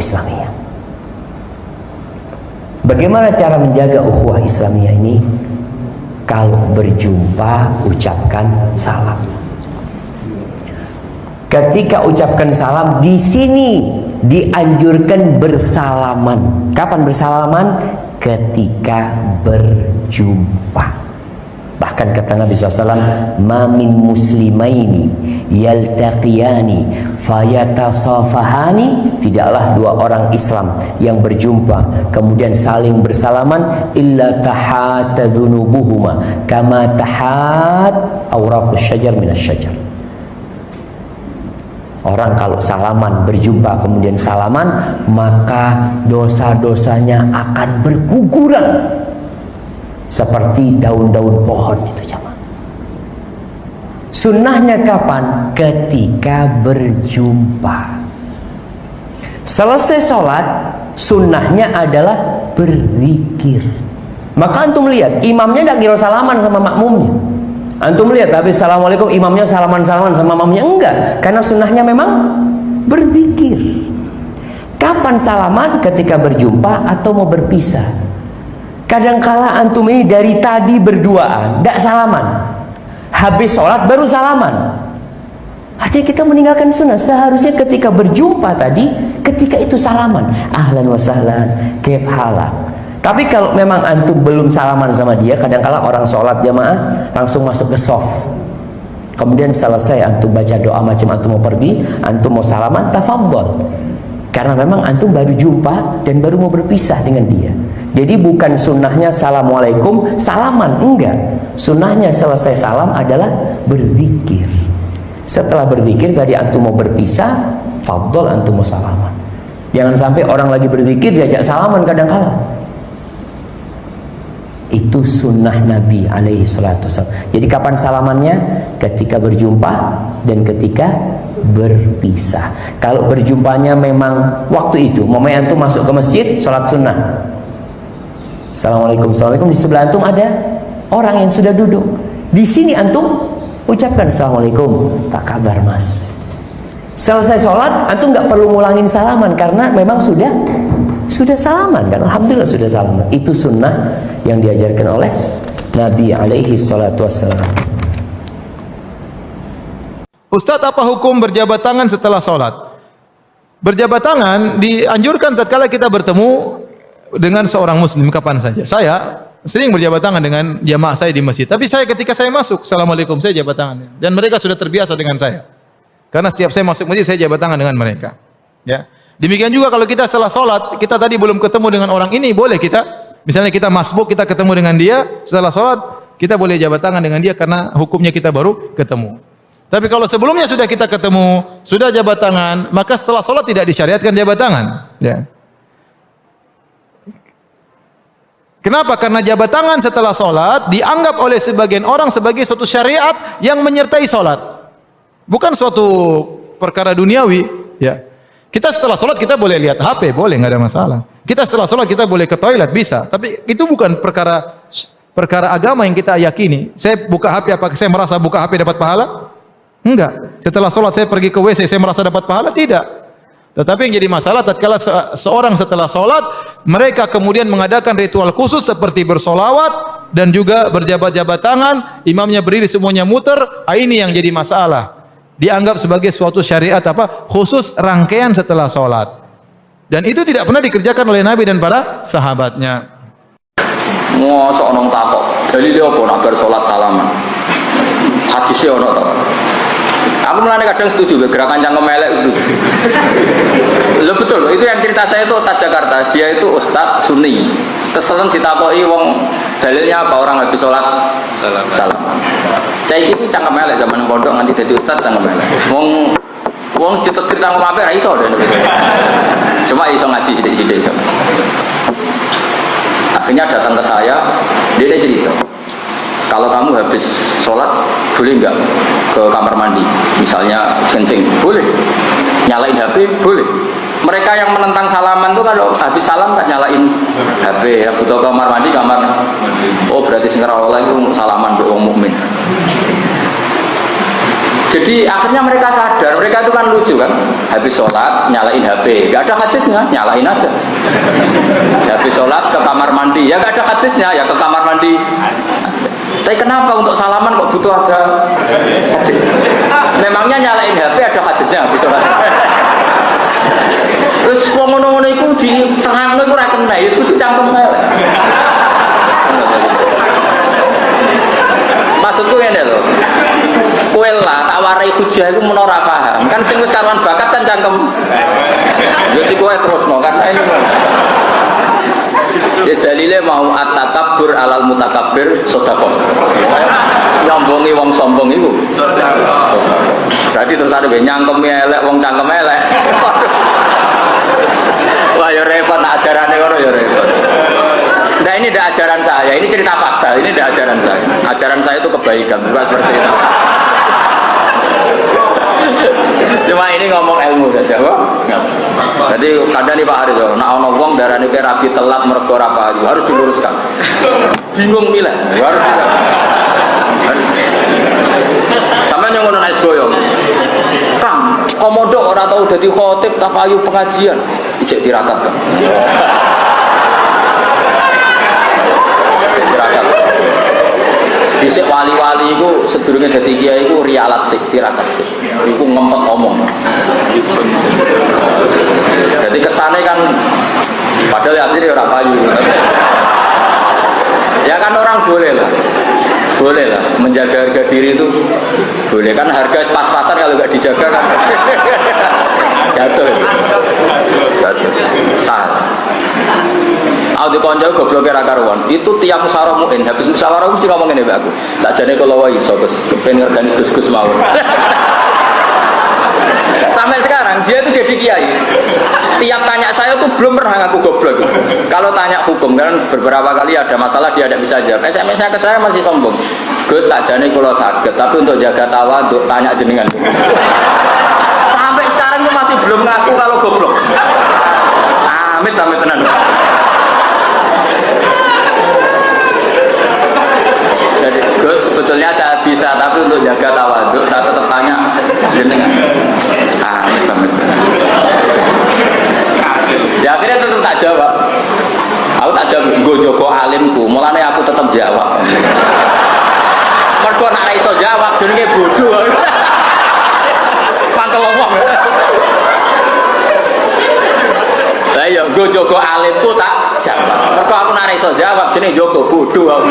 Islamiyah. Bagaimana cara menjaga ukhuwah Islamiyah ini? Kalau berjumpa ucapkan salam. Ketika ucapkan salam, di sini dianjurkan bersalaman. Kapan bersalaman? Ketika berjumpa. Bahkan kata Nabi SAW, "Ma min muslimaini yaltaqiyani fayatasafahani." Tidaklah dua orang Islam yang berjumpa kemudian saling bersalaman, illa tahatta dhunubuhuma kama tahat awraqus syajar minas syajar. Orang kalau salaman, berjumpa kemudian salaman, maka dosa-dosanya akan berguguran seperti daun-daun pohon itu, jamaah. Sunnahnya kapan? Ketika berjumpa. Selesai sholat, sunnahnya adalah berzikir. Maka antum lihat, imamnya tidak kira salaman sama makmumnya. Antum lihat, habis assalamualaikum, imamnya salaman-salaman sama makmumnya. Enggak, karena sunnahnya memang berzikir. Kapan salaman? Ketika berjumpa atau mau berpisah. Kadangkala antum ini dari tadi berduaan, tidak salaman. Habis sholat baru salaman. Artinya kita meninggalkan sunnah. Seharusnya ketika berjumpa tadi, ketika itu salaman. Ahlan wa sahlan, kaif halak. Tapi kalau memang antum belum salaman sama dia, kadangkala orang sholat jamaah langsung masuk ke soft. Kemudian selesai antum baca doa macam antum mau pergi, antum mau salaman, tafadhol. Karena memang antum baru jumpa dan baru mau berpisah dengan dia. Jadi bukan sunnahnya assalamualaikum salaman, enggak. Sunnahnya selesai salam adalah berzikir. Setelah berzikir tadi antum mau berpisah, fadhol antum mau salaman. Jangan sampai orang lagi berzikir diajak salaman kadang-kala. Itu sunnah Nabi alaihi salatu wasallam. Jadi kapan salamannya? Ketika berjumpa dan ketika berpisah. Kalau berjumpanya memang waktu itu, momennya antum masuk ke masjid, sholat sunnah. Assalamualaikum, assalamualaikum. Di sebelah antum ada orang yang sudah duduk. Di sini antum ucapkan assalamualaikum, tak kabar mas. Selesai sholat, antum nggak perlu ngulangin salaman karena memang sudah salaman kan. Alhamdulillah sudah salaman. Itu sunnah yang diajarkan oleh Nabi alaihi salatu wassalam. Ustadz, apa hukum berjabat tangan setelah sholat? Berjabat tangan dianjurkan tatkala kita bertemu dengan seorang muslim kapan saja. Saya sering berjabat tangan dengan jamaah saya di masjid. Tapi ketika saya masuk, assalamualaikum, saya jabat tangan. Dan mereka sudah terbiasa dengan saya. Karena setiap saya masuk masjid, saya jabat tangan dengan mereka. Ya. Demikian juga kalau kita setelah sholat, kita tadi belum ketemu dengan orang ini, boleh kita, misalnya kita masbuk, kita ketemu dengan dia, setelah sholat, kita boleh jabat tangan dengan dia karena hukumnya kita baru ketemu. Tapi kalau sebelumnya sudah kita ketemu, sudah jabat tangan, maka setelah sholat tidak disyariatkan jabat tangan. Ya. Kenapa? Karena jabat tangan setelah sholat dianggap oleh sebagian orang sebagai suatu syariat yang menyertai sholat. Bukan suatu perkara duniawi. Ya. Kita setelah sholat kita boleh lihat HP, boleh, nggak ada masalah. Kita setelah sholat kita boleh ke toilet, bisa. Tapi itu bukan perkara agama yang kita yakini. Saya buka HP, apakah saya merasa buka HP dapat pahala? Enggak. Setelah sholat saya pergi ke WC, saya merasa dapat pahala? Tidak. Tetapi yang jadi masalah tatkala seorang setelah sholat, mereka kemudian mengadakan ritual khusus seperti bersolawat dan juga berjabat-jabat tangan, imamnya berdiri semuanya muter. Ini yang jadi masalah. Dianggap sebagai suatu syariat khusus rangkaian setelah sholat. Dan itu tidak pernah dikerjakan oleh Nabi dan para sahabatnya. Mosok ono takok, dalile apa nak bar salat salaman? Hadisnya ono to. Aku mulane kadang setuju gerakan cangkem elek itu. Lo betul, itu yang cerita saya itu Ustaz Jakarta. Dia itu Ustaz Sunni. Keselen ditakoki wong dalilnya apa orang habis sholat salam. Saya itu cangkem elek zaman pondok nganti dadi Ustaz cangkem elek. Wong ditetir cangkem apik ra iso dene. Cuma iso ngaji sithik-sithik iso. Akhirnya datang ke saya, dia cerita, kalau kamu habis sholat boleh nggak ke kamar mandi, misalnya kencing, boleh. Nyalain HP, boleh. Mereka yang menentang salaman tuh kalau habis salam tak nyalain HP, yang butuh kamar mandi. Oh berarti sing ora oleh itu salaman doang mukmin. Jadi akhirnya mereka sadar, mereka itu kan lucu kan, habis sholat nyalain HP, nggak ada hadisnya, nyalain aja. Habis sholat ke kamar mandi, ya nggak ada hadisnya, ya ke kamar mandi. Tapi kenapa untuk salaman kok butuh ada hadis? Memangnya nyalain HP ada hadisnya habis sholat? Terus ngono-ngono itu di tengah-tengah itu rakyat naik, itu cangkem melek. Maksudku ini loh, kue lah tawarai hujah itu menora paham. Kan sing wis karuan bakat kan cangkem. Ya si kue terus no karena ini. Yes dalile mau at-takabbur alal mutakabbir sedekah. Nyombongi wong sombong iku sedekah. Berarti terus ada nyangkem elek wong cangkem elek. Wah ya repot ajarane ngono ya repot. Nah ini tidak ajaran saya, ini cerita fakta, ini tidak ajaran saya. Ajaran saya itu kebaikan, bukan seperti itu. Cuma ini ngomong ilmu saja, kok. Jadi kadang nih Pak Haris, nah ono wong darane rapi telat mergo ora payu, harus diluruskan. Bingung milih, harus. Sampeyan yang ngono naik boyong. Kang, komodo ora tau dadi khotib ta payu pengajian, ijek tirakatkan. Bisik wali-wali itu sedurunge dadi kiai iku rialat sik, tirakat sik. Iku ngempet omong. Jadi kesane kan padahal asline ora payu. Ya kan orang boleh lah menjaga harga diri itu boleh kan, harga pas-pasan kalau nggak dijaga kan jatuh. Salah. Aku dikonco goblok kira karuan. Itu tiap musyawarah muin, habis musyawarah mesti ngomongin ya aku. Sakjane kalau wae iso Gus, kepen ngergani Gus-gus mawon. Sampai sekarang dia itu jadi kiai. Tiap tanya saya tuh belum pernah ngaku goblok. Kalau tanya hukum kan beberapa kali ada masalah dia tidak bisa jawab. SMS-nya ke saya masih sombong. Gus sakjane kula saged, tapi untuk jaga tawadhu tanya jenengan. Sampai sekarang tuh masih belum ngaku kalau goblok. Amit tenan. Jadi Gus sebetulnya saya bisa, tapi untuk jaga tawadhu saya tetap tanya jenengan. Amit. Ya akhirnya tetap tak jawab. Aku tak jawab, gue jogo alimku, mulane aku tetap jawab. Mergo nek ora iso jawab jenenge bodoh. Mangkel ngomong. Lah ya gue jogo alimku tak jawab. Mergo aku nek ora iso jawab jenenge jogo bodoh.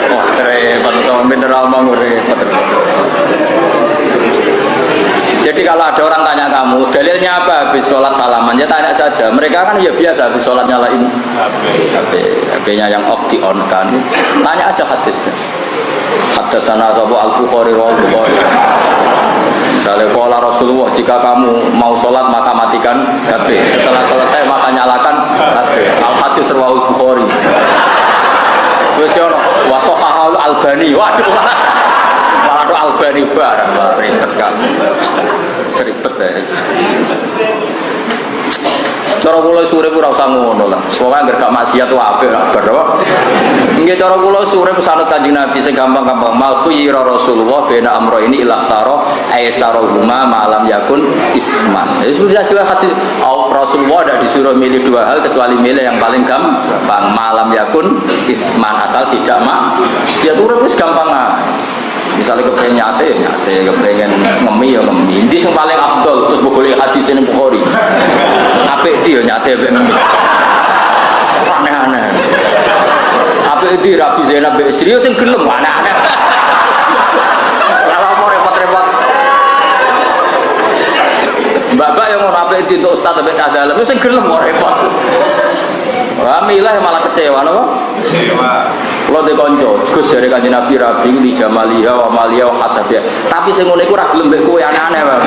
Wah, repot sama mineral repot. Jadi kalau ada orang tanya kamu, dalilnya apa habis sholat salaman? Ya tanya saja. Mereka kan ya biasa habis sholat nyalain HP-nya yang off di on kan. Tanya aja hadisnya. Hadasana sabu al-Bukhari wa al-Bukhari. Misalnya qala Rasulullah, jika kamu mau sholat maka matikan HP. Setelah selesai maka nyalakan HP. Al-Hadis rawahu Bukhari. Wis yo ono wa sahahul Albani. Waduh. Waduh Albani barang ribet kan. Seribet deh. Cara kula sore ora usah ngono lah. Soale anggere gak maksiat wae apik ra bar. Nggih cara kula sore pesanut Kanjeng Nabi sing gampang-gampang mal khuyira Rasulullah bena amro ini ilahtaro aisarahuma malam yakun isman. Ya sudah jelas hati Rasulullah tidak disuruh milih dua hal kecuali milih yang paling gampang malam yakun isman, asal tidak dia turun wis gampang lah. Misalnya kepengen nyate, kepengen ngemi ya ngemi. Ini yang paling afdol terus boleh hadis ini Bukhari. Apa itu ya nyate ngemi. Aneh-aneh. Apa itu Rabi Zainab serius yang gelem aneh-aneh. Kalau mau repot-repot. Mbak-mbak yang mau apa itu untuk Ustaz sampai tak dalam itu yang gelem mau repot. Wah, milah malah kecewa, no? Kecewa. Kalau dikonco, Gus dari Kanjeng Nabi Rabi di Jamaliha, wa Maliha, wa Hasabiyah. Tapi sing ngono iku ora gelem mbek kowe aneh-aneh, Bang.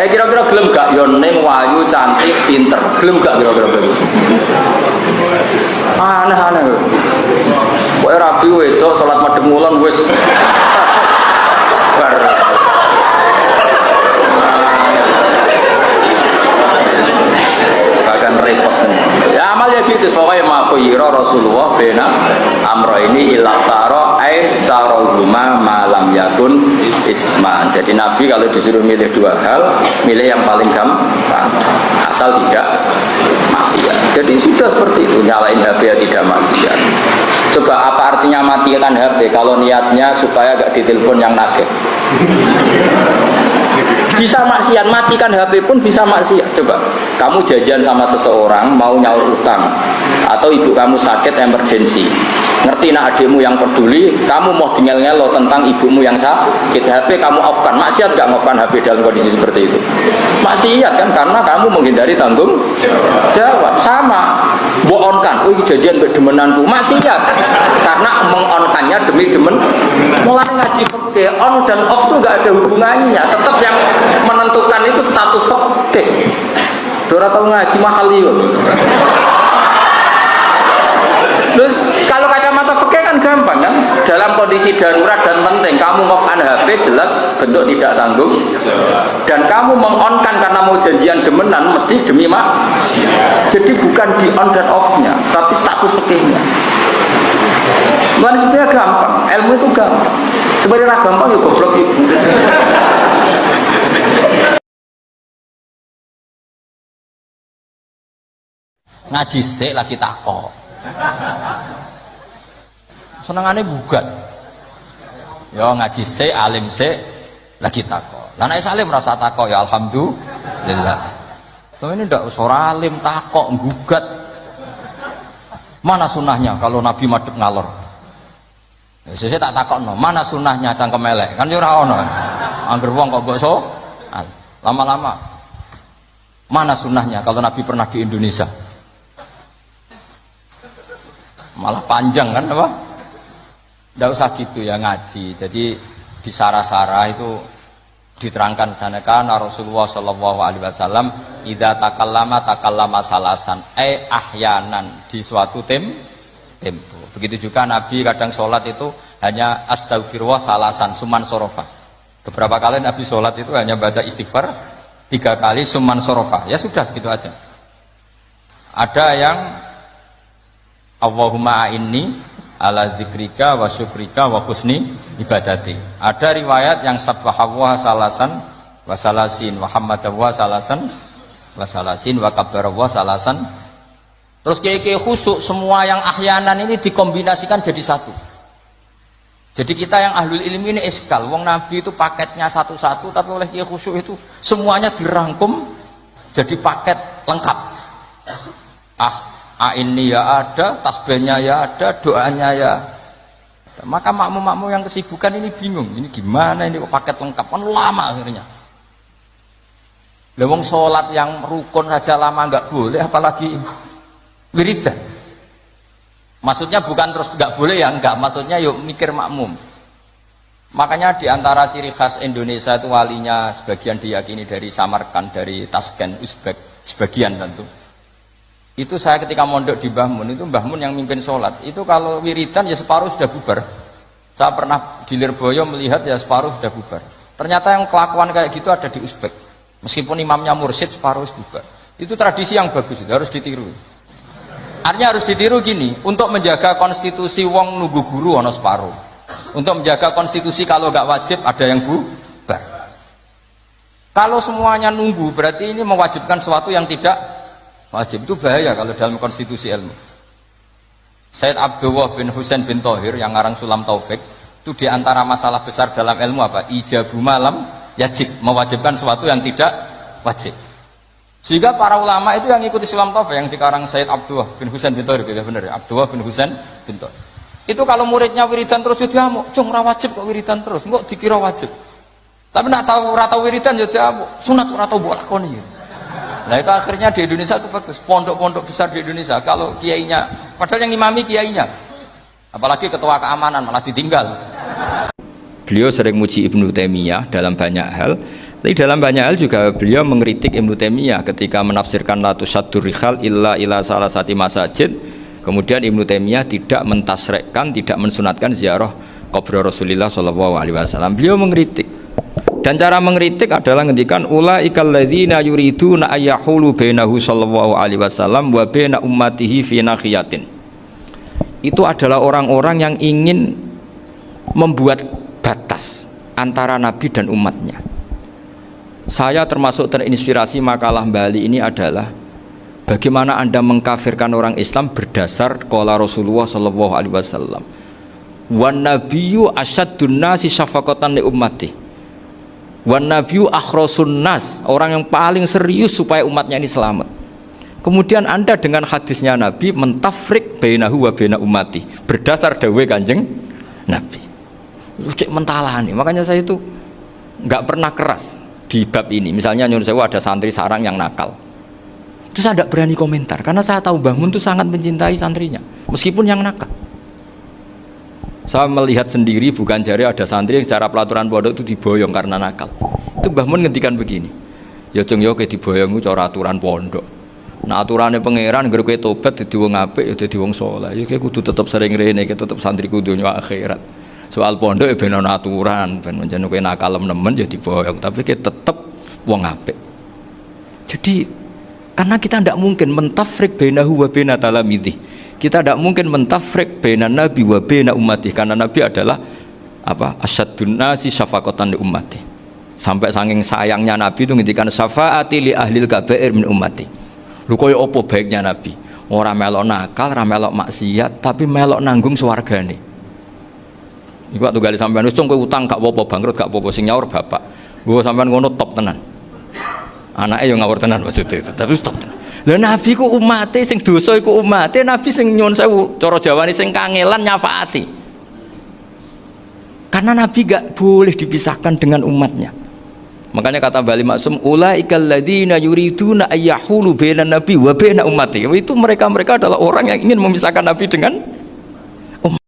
Kira-kira gelem gak yo ning wayu cantik pinter. Gelem gak kira-kira begitu? Aneh-aneh. Kowe Rabi wedok salat madhep ngulon wis. Repot. Ya amal ya gitu, pokoknya makhuyira Rasulullah bena amro ini ilahtaro ai sarahuma malam yakun isman. Jadi Nabi kalau disuruh milih dua hal, milih yang paling gampang asal tidak maksiat. Jadi sudah seperti itu, nyalain HP ya tidak maksiat. Coba apa artinya matikan HP kalau niatnya supaya gak ditelepon yang nagih? Bisa maksiat, matikan HP pun bisa maksiat. Coba kamu janjian sama seseorang mau nyaur utang, atau ibu kamu sakit emergensi, ngerti nak adikmu yang peduli, kamu mau ngel-ngelo tentang ibumu yang sakit, HP kamu off-kan, maksiat gak off-kan HP dalam kondisi seperti itu? Maksiat kan, karena kamu menghindari tanggung jawab. Sama on-kan, oh ini janjian demenanku, maksiat karena meng-on-kannya demi demen. Mulai ngaji fikih, on dan off itu gak ada hubungannya, tetap yang menentukan itu status fikih. Dora tahu ngaji mahal yuk. Terus kalau kacamata fikih kan gampang kan, dalam kondisi darurat dan penting kamu off-kan HP jelas bentuk tidak tanggung, dan kamu meng-on-kan karena mau janjian demenan mesti demi mak. Jadi bukan di on dan off-nya, tapi status fikihnya. Maksudnya gampang, ilmu itu gampang. Sebenarnya gampang ya goblok ibu. Ngaji sik lagi takok. Senengane gugat. Ya ngaji sik, alim sik lagi takok. Lah nek salim rasa takok ya alhamdulillah. Tapi ini ndak usah alim takok gugat. Mana sunahnya kalau Nabi madhep ngalor? Ya sesuk tak takokno, mana sunahnya cangkem elek? Kan yo ora ono. Angger wong kok mbok lama-lama. Mana sunahnya kalau Nabi pernah di Indonesia? Malah panjang kan apa? Nggak usah gitu ya ngaji. Jadi di sarah-sarah itu diterangkan sana kan Rasulullah Shallallahu Alaihi Wasallam idza takallama salasan ahyanan di suatu tempo. Begitu juga Nabi kadang sholat itu hanya astagfirullah salasan suman sorofa. Beberapa kali Nabi sholat itu hanya baca istighfar 3 kali suman sorofa. Ya sudah segitu aja. Ada yang Allahumma a'inni ala zikrika wa syukrika wa husni ibadati. Ada riwayat yang sabbahawa salasan wa salasin wa hamadawa salasan wa salasin wa kabbarawa salasan. Terus kayak khusuk, semua yang ahyanan ini dikombinasikan jadi satu. Jadi kita yang ahlul ilmi ini eskal. Wong Nabi itu paketnya satu-satu, tapi oleh kiai khusuk itu semuanya dirangkum jadi paket lengkap. Ini ya ada, tasbihnya ya ada, doanya ya. Maka makmum-makmum yang kesibukan ini bingung, ini gimana ini kok paket lengkap, kan lama akhirnya. Lewong sholat yang rukun saja lama nggak boleh, apalagi wiridan. Maksudnya bukan terus nggak boleh ya, enggak. Maksudnya yuk mikir makmum. Makanya diantara ciri khas Indonesia itu walinya sebagian diyakini dari Samarkand, dari Tashkent, Uzbek, sebagian tentu. Itu saya ketika mondok di Mbah Mun, itu Mbah Mun yang mimpin sholat. Itu kalau wiridan ya separuh sudah bubar. Saya pernah di Lirboyo melihat ya separuh sudah bubar. Ternyata yang kelakuan kayak gitu ada di Uzbek. Meskipun imamnya mursyid separuh bubar. Itu tradisi yang bagus, itu harus ditiru. Artinya harus ditiru gini, untuk menjaga konstitusi wong nunggu guru ono separuh. Untuk menjaga konstitusi kalau nggak wajib ada yang bubar. Kalau semuanya nunggu berarti ini mewajibkan sesuatu yang tidak wajib. Itu bahaya kalau dalam konstitusi ilmu. Said Abdullah bin Husain bin Thohir yang ngarang Sulam Taufik itu diantara masalah besar dalam ilmu apa? Ijabu malam yajib, mewajibkan sesuatu yang tidak wajib. Sehingga para ulama itu yang ikuti Sulam Taufik yang dikarang Said Abdullah bin Husain bin Thohir, benar ya, Abdullah bin Husain bin Thohir. Itu kalau muridnya wiridan terus jadi amuk, cung ora wajib kok wiridan terus, kok dikira wajib. Tapi nak tahu ora tahu wiridan jadi amuk, sunat ora tahu mbok lakoni. Nah itu akhirnya di Indonesia itu bagus, pondok-pondok besar di Indonesia kalau kiainya, padahal yang imami kiainya, apalagi ketua keamanan malah ditinggal. Beliau sering muji Ibnu Taimiyah dalam banyak hal, tapi dalam banyak hal juga beliau mengkritik Ibnu Taimiyah ketika menafsirkan la tusaddur rihal illa ila salasati masajid. Kemudian Ibnu Taimiyah tidak mentasrekkan, tidak mensunatkan ziarah kubur Rasulullah SAW. Beliau mengkritik. Dan cara mengkritik adalah ngendikan ulaikal ladzina yuriduna ayyahulu bainahu sallallahu alaihi wasallam wa baina ummatihi fi nakhiyatin. Itu adalah orang-orang yang ingin membuat batas antara Nabi dan umatnya. Saya termasuk terinspirasi makalah Bali ini adalah bagaimana Anda mengkafirkan orang Islam berdasar qala Rasulullah sallallahu alaihi wasallam. Wan nabiyyu asyaddun nasi syafaqatan li ummati. Wan nabiyyu akhrasun nas, orang yang paling serius supaya umatnya ini selamat. Kemudian Anda dengan hadisnya Nabi mentafrik bainahu wa baina ummati berdasar dawuh Kanjeng Nabi. Itu cek mentalani. Makanya saya itu enggak pernah keras di bab ini. Misalnya nyuruh saya ada santri sarang yang nakal, itu saya tidak berani komentar karena saya tahu Mbah Mun itu sangat mencintai santrinya meskipun yang nakal. Saya melihat sendiri, bukan jari ada santri yang cara pelaturan pondok itu diboyong karena nakal. Itu Mbah Mun ngendikan begini, ya cung yo ke diboyong itu cara aturan pondok. Nah aturannya pangeran ngger kowe tobat dadi wong apik ya dadi wong saleh. Ya kowe kudu tetep sering rene, kowe tetep santri donya akhirat. Soal pondok ya ben ana aturan, ben menjen kowe nakal nemen ya diboyong, tapi kowe tetep wong apik. Jadi karena kita tidak mungkin mentafrik bainahu wa baina talamidhi. Kita tidak mungkin mentafrik baina nabi wa baina ummati karena nabi adalah apa? Asyaddun nasi syafaqatan li ummati. Sampai saking sayangnya nabi itu ngendikan syafaati li ahlil kabair min ummati. Lho koyo apa baiknya nabi? Ora melok nakal, ora melok maksiat, tapi melok nanggung swargane. Iku waktu gali sampean wis kowe utang gak apa-apa, bangkrut gak apa-apa, sing nyaur bapak. Gua sampean ngono top tenan. Anake yo ngawur tenan maksudnya itu, tapi top tenan. Lah nabi ku umate sing dosa iku umate, nabi sing nyuwun sewu, cara Jawane sing kangelan nyafaati. Karena nabi gak boleh dipisahkan dengan umatnya. Makanya kata Bali Maksum, ulaikal ladzina yuriduna ayyahulu bainan nabi wa baina ummati. Itu mereka adalah orang yang ingin memisahkan nabi dengan